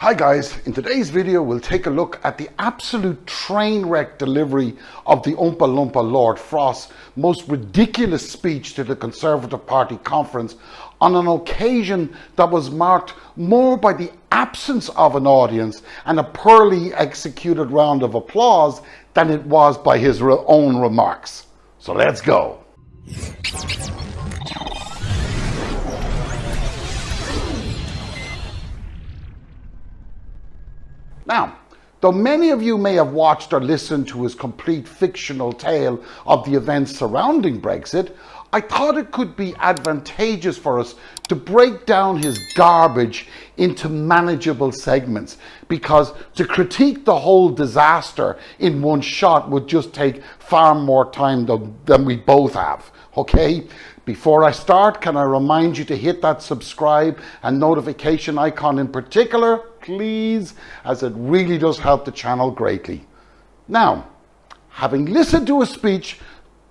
Hi guys, in today's video we'll take a look at the absolute train wreck delivery of the Oompa Loompa Lord Frost's most ridiculous speech to the Conservative Party conference on an occasion that was marked more by the absence of an audience and a poorly executed round of applause than it was by his own remarks. So let's go. Now, though many of you may have watched or listened to his complete fictional tale of the events surrounding Brexit, I thought it could be advantageous for us to break down his garbage into manageable segments, because to critique the whole disaster in one shot would just take far more time than we both have, okay? Before I start, can I remind you to hit that subscribe and notification icon in particular, please, as it really does help the channel greatly. Now, having listened to a speech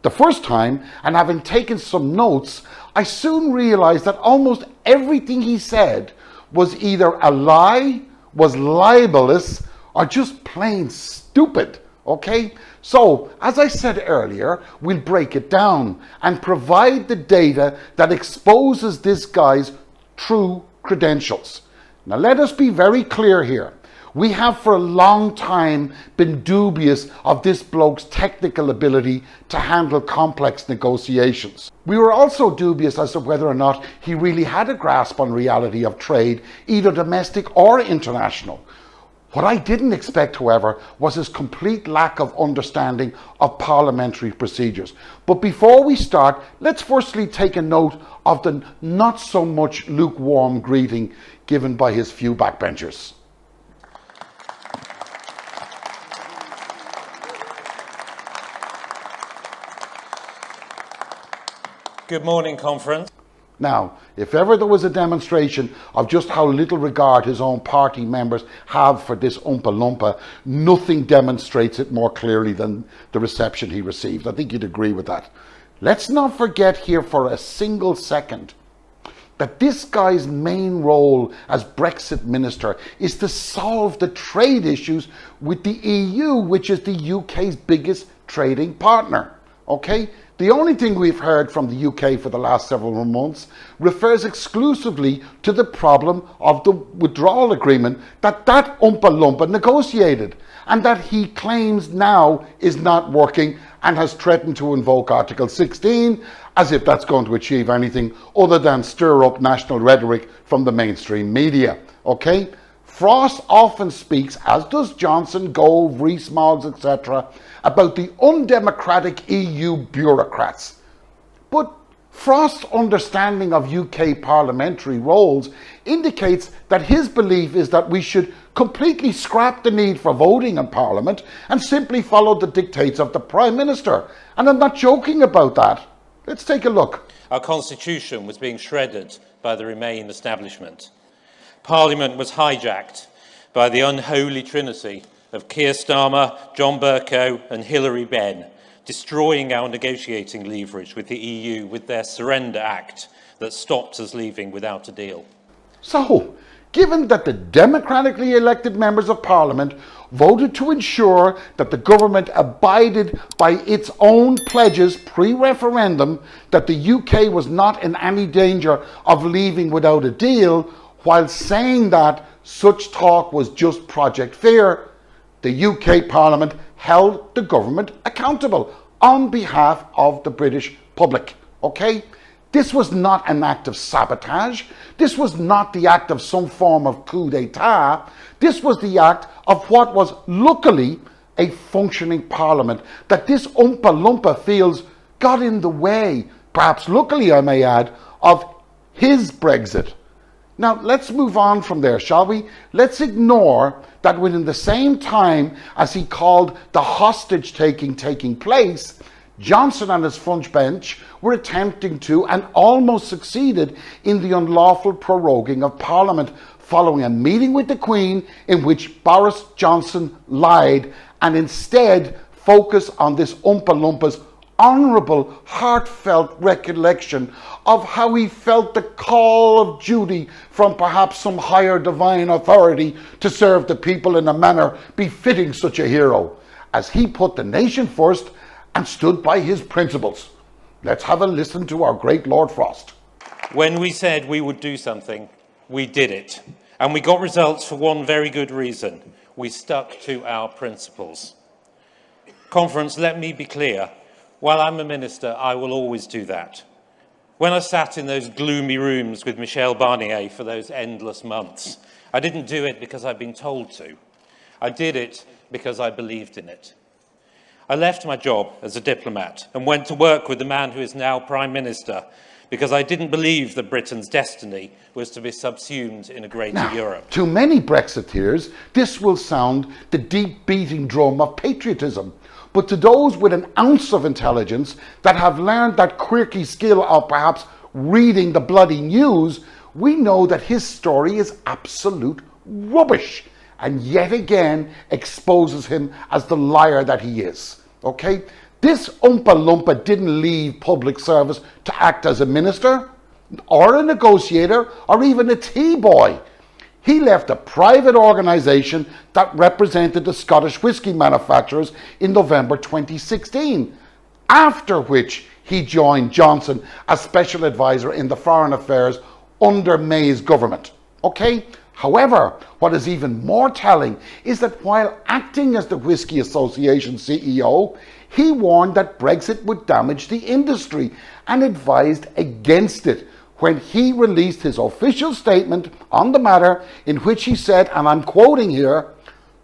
the first time and having taken some notes, I soon realized that almost everything he said was either a lie, was libelous, or just plain stupid. Okay, so as I said earlier, we'll break it down and provide the data that exposes this guy's true credentials. Now let us be very clear here. We have for a long time been dubious of this bloke's technical ability to handle complex negotiations. We were also dubious as to whether or not he really had a grasp on reality of trade, either domestic or international. What I didn't expect, however, was his complete lack of understanding of parliamentary procedures. But before we start, let's firstly take a note of the not so much lukewarm greeting given by his few backbenchers. Good morning, conference. Now, if ever there was a demonstration of just how little regard his own party members have for this Oompa Loompa, nothing demonstrates it more clearly than the reception he received. I think you'd agree with that. Let's not forget here for a single second that this guy's main role as Brexit minister is to solve the trade issues with the EU, which is the UK's biggest trading partner. Okay? The only thing we've heard from the UK for the last several months refers exclusively to the problem of the withdrawal agreement that Oompa Loompa negotiated, and that he claims now is not working and has threatened to invoke Article 16, as if that's going to achieve anything other than stir up national rhetoric from the mainstream media. Okay? Frost often speaks, as does Johnson, Gove, Rees-Mogg, etc., about the undemocratic EU bureaucrats. But Frost's understanding of UK parliamentary roles indicates that his belief is that we should completely scrap the need for voting in Parliament and simply follow the dictates of the Prime Minister. And I'm not joking about that. Let's take a look. Our constitution was being shredded by the Remain establishment. Parliament was hijacked by the unholy trinity of Keir Starmer, John Bercow and Hilary Benn, destroying our negotiating leverage with the EU with their Surrender Act that stopped us leaving without a deal. So, given that the democratically elected members of Parliament voted to ensure that the government abided by its own pledges pre-referendum that the UK was not in any danger of leaving without a deal, while saying that such talk was just Project Fear, the UK Parliament held the government accountable on behalf of the British public, okay? This was not an act of sabotage. This was not the act of some form of coup d'etat. This was the act of what was luckily a functioning Parliament that this Oompa Loompa feels got in the way, perhaps luckily I may add, of his Brexit. Now, let's move on from there, shall we? Let's ignore that within the same time as he called the hostage taking place, Johnson and his front bench were attempting to and almost succeeded in the unlawful proroguing of Parliament following a meeting with the Queen in which Boris Johnson lied and instead focused on this Oompa Loompa's honourable, heartfelt recollection of how he felt the call of duty from perhaps some higher divine authority to serve the people in a manner befitting such a hero, as he put the nation first and stood by his principles. Let's have a listen to our great Lord Frost. When we said we would do something, we did it. And we got results for one very good reason. We stuck to our principles. Conference, let me be clear. While I'm a minister, I will always do that. When I sat in those gloomy rooms with Michel Barnier for those endless months, I didn't do it because I'd been told to. I did it because I believed in it. I left my job as a diplomat and went to work with the man who is now Prime Minister because I didn't believe that Britain's destiny was to be subsumed in a greater Europe. To many Brexiteers, this will sound the deep beating drum of patriotism. But to those with an ounce of intelligence that have learned that quirky skill of perhaps reading the bloody news, we know that his story is absolute rubbish and yet again exposes him as the liar that he is. Okay? This Oompa Loompa didn't leave public service to act as a minister or a negotiator or even a tea boy. He left a private organisation that represented the Scottish whisky manufacturers in November 2016, after which he joined Johnson as special advisor in the foreign affairs under May's government. Okay? However, what is even more telling is that while acting as the Whisky Association CEO, he warned that Brexit would damage the industry and advised against it when he released his official statement on the matter, in which he said, and I'm quoting here,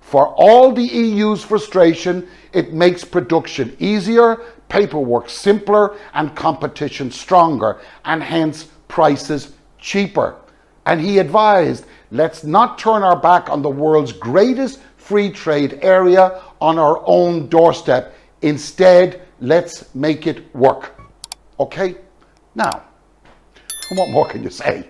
"For all the EU's frustration, it makes production easier, paperwork simpler, and competition stronger, and hence prices cheaper." And he advised, let's not turn our back on the world's greatest free trade area on our own doorstep. Instead, let's make it work. Okay? Now, what more can you say?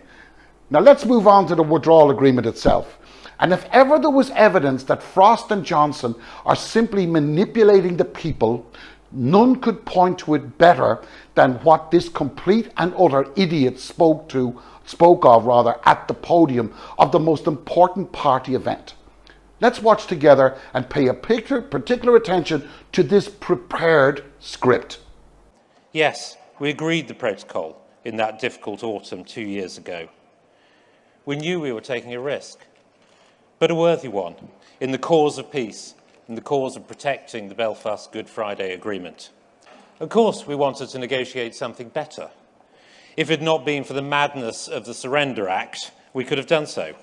Now let's move on to the withdrawal agreement itself. And if ever there was evidence that Frost and Johnson are simply manipulating the people, none could point to it better than what this complete and utter idiot spoke of at the podium of the most important party event. Let's watch together and pay a particular attention to this prepared script. Yes, we agreed the protocol in that difficult autumn 2 years ago. We knew we were taking a risk, but a worthy one, in the cause of peace, in the cause of protecting the Belfast Good Friday Agreement. Of course, we wanted to negotiate something better. If it had not been for the madness of the Surrender Act, we could have done so.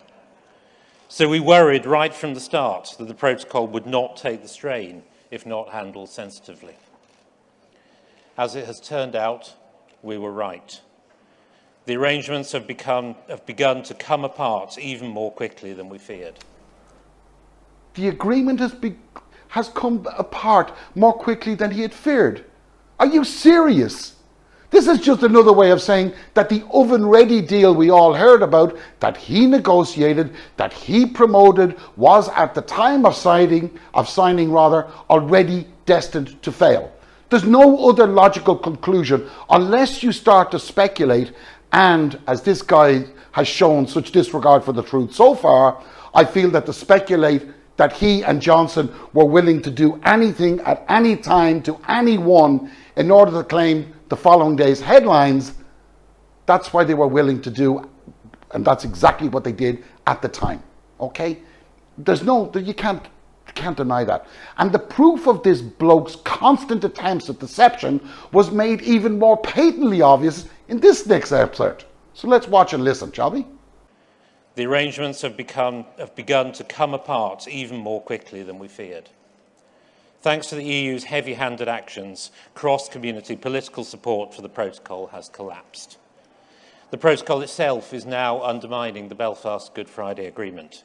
So we worried right from the start that the protocol would not take the strain if not handled sensitively. As it has turned out, we were right. The arrangements have begun to come apart even more quickly than we feared. The agreement has come apart more quickly than he had feared. Are you serious? This is just another way of saying that the oven-ready deal we all heard about, that he negotiated, that he promoted, was at the time of signing already destined to fail. There's no other logical conclusion unless you start to speculate, and as this guy has shown such disregard for the truth so far, I feel that to speculate that he and Johnson were willing to do anything at any time to anyone in order to claim the following day's headlines, that's why they were willing to do, and that's exactly what they did at the time. Okay? You can't deny that. And the proof of this bloke's constant attempts at deception was made even more patently obvious in this next excerpt. So let's watch and listen, shall we? The arrangements have begun to come apart even more quickly than we feared. Thanks to the EU's heavy-handed actions, cross-community political support for the protocol has collapsed. The protocol itself is now undermining the Belfast Good Friday Agreement.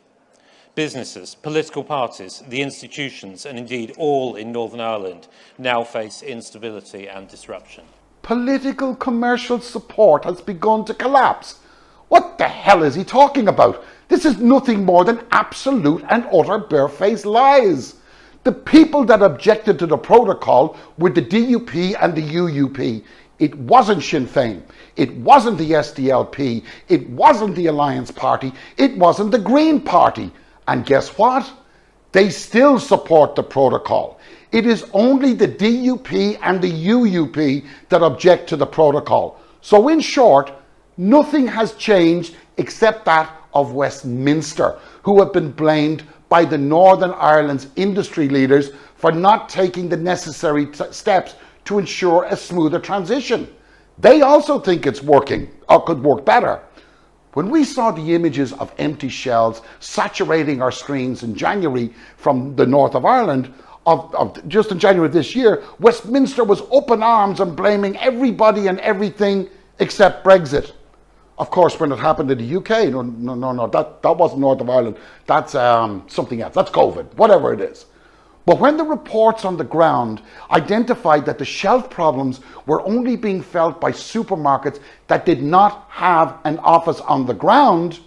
Businesses, political parties, the institutions, and indeed all in Northern Ireland now face instability and disruption. Political commercial support has begun to collapse. What the hell is he talking about? This is nothing more than absolute and utter barefaced lies. The people that objected to the protocol were the DUP and the UUP. It wasn't Sinn Féin. It wasn't the SDLP. It wasn't the Alliance Party. It wasn't the Green Party. And guess what? They still support the protocol. It is only the DUP and the UUP that object to the protocol. So in short, nothing has changed except that of Westminster, who have been blamed by the Northern Ireland's industry leaders for not taking the necessary steps to ensure a smoother transition. They also think it's working, or could work better. When we saw the images of empty shells saturating our screens in January from the north of Ireland, just in January this year, Westminster was up in arms and blaming everybody and everything except Brexit. Of course, when it happened in the UK, no, that wasn't North of Ireland. That's something else. That's COVID, whatever it is. But when the reports on the ground identified that the shelf problems were only being felt by supermarkets that did not have an office on the ground,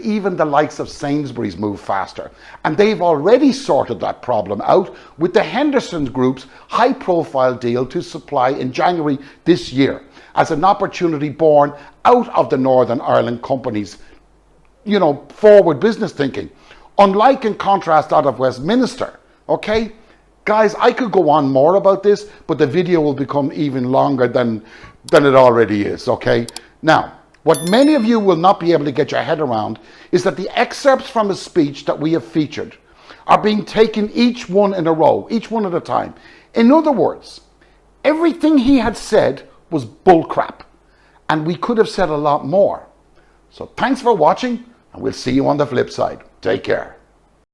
even the likes of Sainsbury's moved faster. And they've already sorted that problem out with the Henderson Group's high-profile deal to supply in January this year, as an opportunity born out of the Northern Ireland companies, forward business thinking. Unlike, in contrast, that of Westminster, okay? Guys, I could go on more about this, but the video will become even longer than it already is, okay? Now, what many of you will not be able to get your head around is that the excerpts from his speech that we have featured are being taken each one in a row, each one at a time. In other words, everything he had said was bullcrap, and we could have said a lot more. So thanks for watching, and we'll see you on the flip side. Take care.